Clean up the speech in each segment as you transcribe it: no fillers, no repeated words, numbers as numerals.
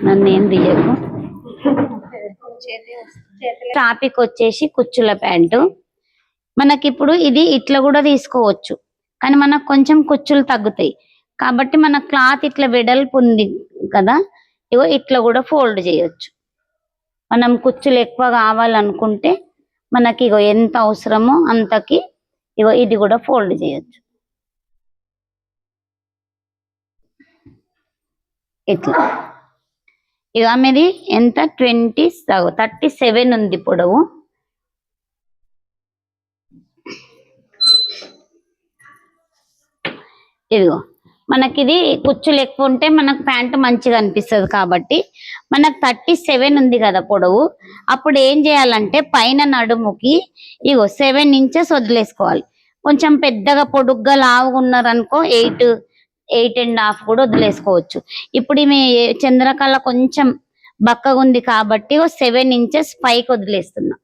నన్ను ఏం తీయకు. టాపిక్ వచ్చేసి కుచ్చుల ప్యాంటు. మనకి ఇప్పుడు ఇది ఇట్లా కూడా తీసుకోవచ్చు, కానీ మనకు కొంచెం కుచ్చులు తగ్గుతాయి కాబట్టి మన క్లాత్ ఇట్లా వెడల్పు ఉంది కదా, ఇగో ఇట్లా కూడా ఫోల్డ్ చేయొచ్చు. మనం కుచ్చులు ఎక్కువ కావాలనుకుంటే మనకి ఇగో ఎంత అవసరమో అంతకి ఇగో ఇది కూడా ఫోల్డ్ చేయొచ్చు ఇట్లా. ఇక ఆమెది ఎంత 37 ఉంది పొడవు. ఇదిగో మనకి ఇది కుచ్చులు ఎక్కువ ఉంటే మనకు ప్యాంటు మంచిగా అనిపిస్తుంది కాబట్టి మనకు 37 ఉంది కదా పొడవు. అప్పుడు ఏం చేయాలంటే పైన నడుముకి ఇగో 7 ఇంచెస్ వదిలేసుకోవాలి. కొంచెం పెద్దగా పొడుగ్గా లావుగా ఉన్నారనుకో 8.5 కూడా వదిలేసుకోవచ్చు. ఇప్పుడు ఈమె చంద్రకళ కొంచెం బక్కగా ఉంది కాబట్టి 7 ఇంచెస్ పైకి వదిలేస్తున్నా.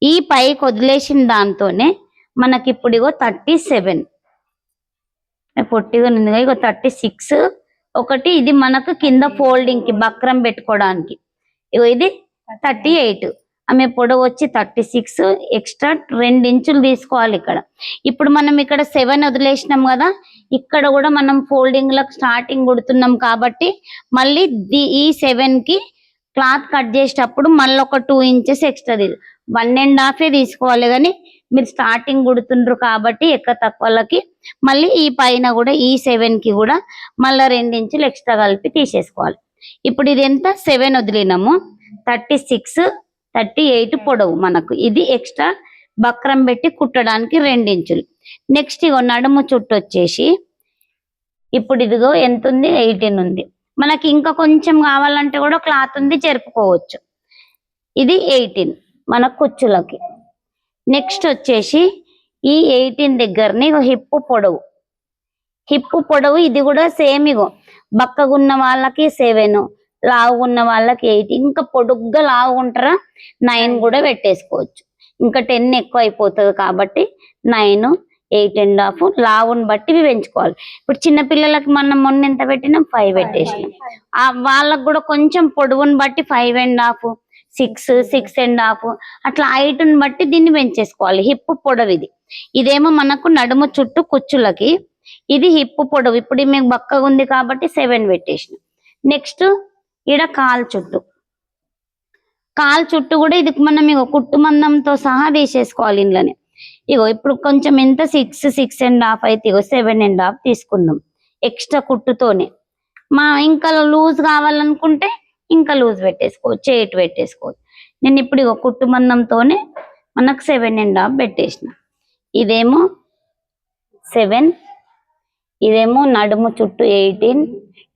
ఈ పైకి వదిలేసిన దాంతోనే మనకి ఇప్పుడు ఇగో 37 పొట్టిగా ఉంది, ఇగో 36 ఒకటి. ఇది మనకు కింద ఫోల్డింగ్ కి బక్రం పెట్టుకోవడానికి. ఇగో ఇది 38. ఆమె పొడవు వచ్చి 36, ఎక్స్ట్రా 2 ఇంచులు తీసుకోవాలి ఇక్కడ. ఇప్పుడు మనం ఇక్కడ 7 వదిలేసినాం కదా, ఇక్కడ కూడా మనం ఫోల్డింగ్ లకు స్టార్టింగ్ కుడుతున్నాం కాబట్టి మళ్ళీ ఈ 7 కి క్లాత్ కట్ చేసేటప్పుడు మళ్ళీ ఒక 2 ఇంచెస్ ఎక్స్ట్రా 1.5 తీసుకోవాలి. కానీ మీరు స్టార్టింగ్ కుడుతుండ్రు కాబట్టి ఎక్క తక్కువలకి మళ్ళీ ఈ పైన కూడా ఈ 7 కి కూడా మళ్ళీ 2 ఇంచులు ఎక్స్ట్రా కలిపి తీసేసుకోవాలి. ఇప్పుడు ఇది ఎంత 7 వదిలినాము, 36, 38 పొడవు మనకు. ఇది ఎక్స్ట్రా బక్రం పెట్టి కుట్టడానికి 2 ఇంచులు. నెక్స్ట్ ఇగో నడుము చుట్టూ వచ్చేసి ఇప్పుడు ఇదిగో ఎంత ఉంది 18 ఉంది. మనకి ఇంకా కొంచెం కావాలంటే కూడా క్లాత్ ఉంది జరుపుకోవచ్చు. ఇది 18 మన కుచ్చులకి. నెక్స్ట్ వచ్చేసి ఈ 18 దగ్గరని హిప్పు పొడవు ఇది కూడా సేమ్. ఇగో బక్కగున్న వాళ్ళకి 7, లావుగున్న వాళ్ళకి 8. ఇంకా పొడుగ్గా లావుగుంటారా 9 కూడా పెట్టేసుకోవచ్చు. ఇంకా 10 ఎక్కువ అయిపోతుంది కాబట్టి 9, 8.5 లావుని బట్టి ఇవి పెంచుకోవాలి. ఇప్పుడు చిన్నపిల్లలకి మనం మొన్న ఎంత పెట్టినాం 5 పెట్టేసినాం. వాళ్ళకు కూడా కొంచెం పొడవుని బట్టి 5.5, 6, 6.5 అట్లా హైట్ని బట్టి దీన్ని పెంచేసుకోవాలి. హిప్ పొడవు ఇది. ఇదేమో మనకు నడుము చుట్టూ కుచ్చులకి, ఇది హిప్ పొడవు. ఇప్పుడు మీకు బక్కగా ఉంది కాబట్టి 7 పెట్టేసిన. నెక్స్ట్ ఈడ కాలు చుట్టూ కూడా ఇది మనం ఇగో కుట్టు మందంతో సహా తీసేసుకోవాలి ఇంట్లోనే. ఇగో ఇప్పుడు కొంచెం ఎంత 6, 6.5 అయితే ఇగో 7.5 తీసుకుందాం ఎక్స్ట్రా కుట్టుతోనే. ఇంకా లూజ్ కావాలనుకుంటే ఇంకా లూజ్ పెట్టేసుకోవచ్చు, 8 పెట్టేసుకోవచ్చు. నేను ఇప్పుడు ఇగో కుట్టు మందంతోనే మనకు 7.5 పెట్టేసిన. ఇదేమో 7, ఇదేమో నడుము చుట్టూ 18,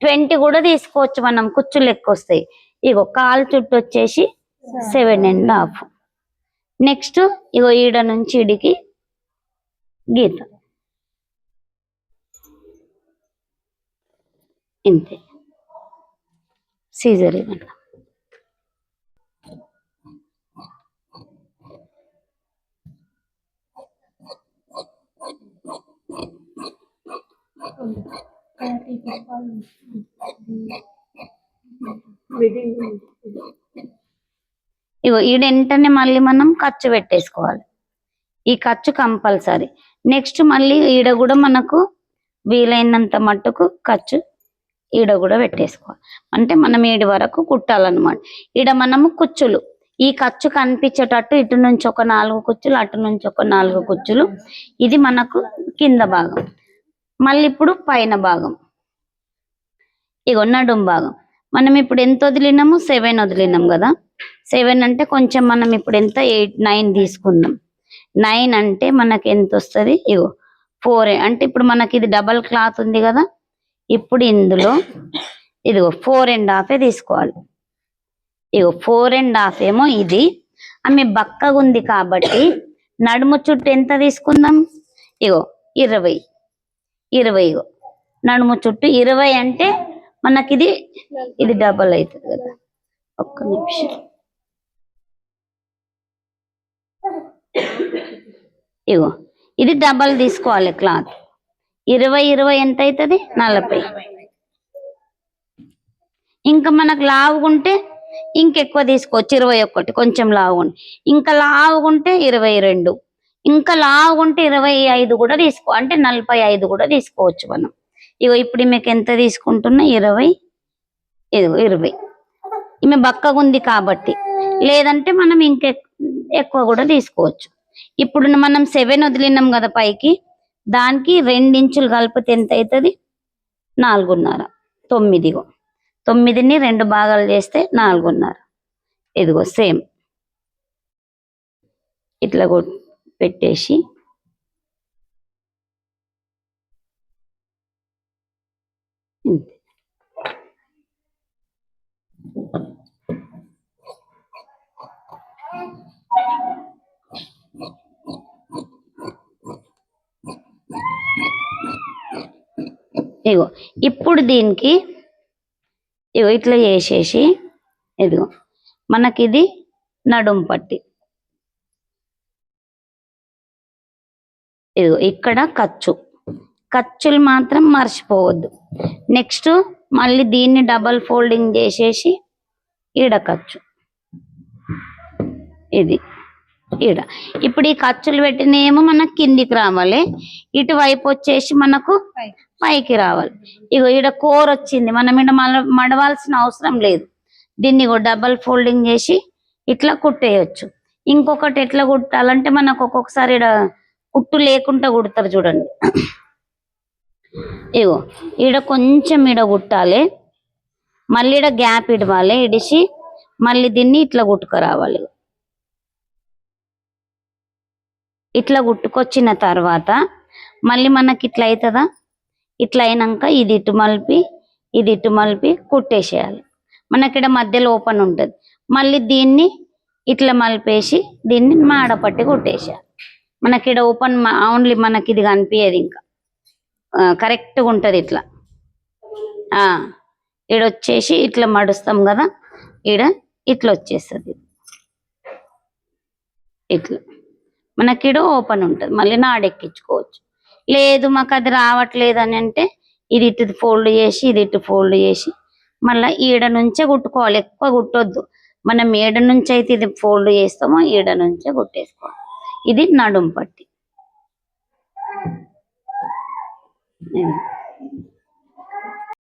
20 కూడా తీసుకోవచ్చు మనం, కుచ్చులు ఎక్కువ వస్తాయి. ఇగో కాలు చుట్టూ వచ్చేసి 7.5. నెక్స్ట్ ఇగో ఈడ నుంచి ఇడికి గీత ఇంతే. సీజర్ ఇవ్వండి. ఇగో ఈడ వెంటనే మళ్ళీ మనం ఖర్చు పెట్టేసుకోవాలి. ఈ ఖర్చు కంపల్సరీ. నెక్స్ట్ మళ్ళీ ఈడ కూడా మనకు వీలైనంత మట్టుకు ఖర్చు ఈడ కూడా పెట్టేసుకోవాలి. అంటే మనం ఈడ వరకు కుట్టాలన్నమాట. ఈడ మనము కుచ్చులు ఈ ఖర్చు కనిపించేటట్టు ఇటు నుంచి ఒక 4 కుచ్చులు, అటు నుంచి ఒక 4 కుచ్చులు. ఇది మనకు కింద భాగం. మళ్ళీ ఇప్పుడు పైన భాగం ఇగో నడుం భాగం. మనం ఇప్పుడు ఎంత వదిలినాము 7 వదిలినాం కదా. 7 అంటే కొంచెం మనం ఇప్పుడు ఎంత 8, 9 తీసుకుందాం. 9 అంటే మనకి ఎంత వస్తుంది ఇగో 4. అంటే ఇప్పుడు మనకి ఇది డబల్ క్లాత్ ఉంది కదా, ఇప్పుడు ఇందులో ఇదిగో 4.5 తీసుకోవాలి. ఇగో 4.5 ఏమో ఇది. ఆమె బక్కగా ఉంది కాబట్టి నడుము చుట్టూ ఎంత తీసుకుందాం ఇగో 20. ఇగో నడుము చుట్టూ 20 అంటే మనకి ఇది డబల్ అవుతుంది కదా. ఒక్క నిమిషం. ఇగో ఇది డబల్ తీసుకోవాలి క్లాత్. 20 ఎంత అవుతుంది 40. ఇంకా మనకు లావుగుంటే ఇంకెక్కువ తీసుకోవచ్చు, 21. కొంచెం లావుగుంటే ఇంకా లావుగుంటే 22, ఇంకా లావుగుంటే 25 కూడా అంటే 45 కూడా తీసుకోవచ్చు మనం. ఇగో ఇప్పుడు మీకు ఎంత తీసుకుంటున్నా 20, ఇదిగో 20. ఈమె బక్కగుంది కాబట్టి, లేదంటే మనం ఎక్కువ కూడా తీసుకోవచ్చు. ఇప్పుడు మనం 7 వదిలినాం కదా పైకి, దానికి 2 ఇంచులు కలిపితే ఎంత అవుతుంది? 4.5. 9. 9ని 2 భాగాలు చేస్తే 4.5. ఇదిగో సేమ్ ఇట్లా పెట్టేసి ఇగో ఇప్పుడు దీనికి ఇగో ఇట్లా చేసేసి, ఇదిగో మనకిది నడుం పట్టి, ఇదిగో ఇక్కడ ఖర్చులు మాత్రం మర్చిపోవద్దు. నెక్స్ట్ మళ్ళీ దీన్ని డబల్ ఫోల్డింగ్ చేసేసి ఈడ ఖర్చు, ఇది ఈడ. ఇప్పుడు ఈ ఖర్చులు పెట్టినేమో మనకు కిందికి రావాలి, ఇటువైపు వచ్చేసి మనకు పైకి రావాలి. ఇగో ఈడ కోర్ వచ్చింది, మనం ఈడ మడవాల్సిన అవసరం లేదు. దీన్ని డబల్ ఫోల్డింగ్ చేసి ఇట్లా కుట్టేయచ్చు. ఇంకొకటి ఎట్లా కుట్టాలంటే మనకు ఒక్కొక్కసారి ఈడ కుట్టు లేకుండా కుడతారు చూడండి. ఇగో ఈడ కొంచెం ఈడ కుట్టాలి, మళ్ళీ ఈడ గ్యాప్ ఇడవాలి, ఇడిసి మళ్ళీ దీన్ని ఇట్లా కుట్టుకురావాలి. ఇట్లా కుట్టుకొచ్చిన తర్వాత మళ్ళీ మనకి ఇట్లా అవుతుందా? ఇట్లా అయినాక ఇది ఇటు మలిపి కుట్టేసేయాలి. మనకి ఇక్కడ మధ్యలో ఓపెన్ ఉంటుంది, మళ్ళీ దీన్ని ఇట్లా మలిపేసి దీన్ని మాడపట్టి కుట్టేసేయాలి. మనకి ఇక్కడ ఓపెన్ ఓన్లీ మనకి ఇది కనిపించేది, ఇంకా కరెక్ట్గా ఉంటుంది ఇట్లా. ఈడ వచ్చేసి ఇట్లా మడుస్తాం కదా, ఈడ ఇట్లా వచ్చేస్తుంది. ఇట్లా మనకి ఈడ ఓపెన్ ఉంటుంది, మళ్ళీ నాడెక్కించుకోవచ్చు. లేదు మాకు అది రావట్లేదు అని అంటే ఇది ఇటు ఫోల్డ్ చేసి ఇది ఇటు ఫోల్డ్ చేసి మళ్ళీ ఈడ నుంచే కుట్టుకోవాలి. ఎక్కువ కుట్టొద్దు, మనం ఏడ నుంచి అయితే ఇది ఫోల్డ్ చేస్తామో ఈడ నుంచే కుట్టేసుకోవాలి. ఇది నడుం పట్టి.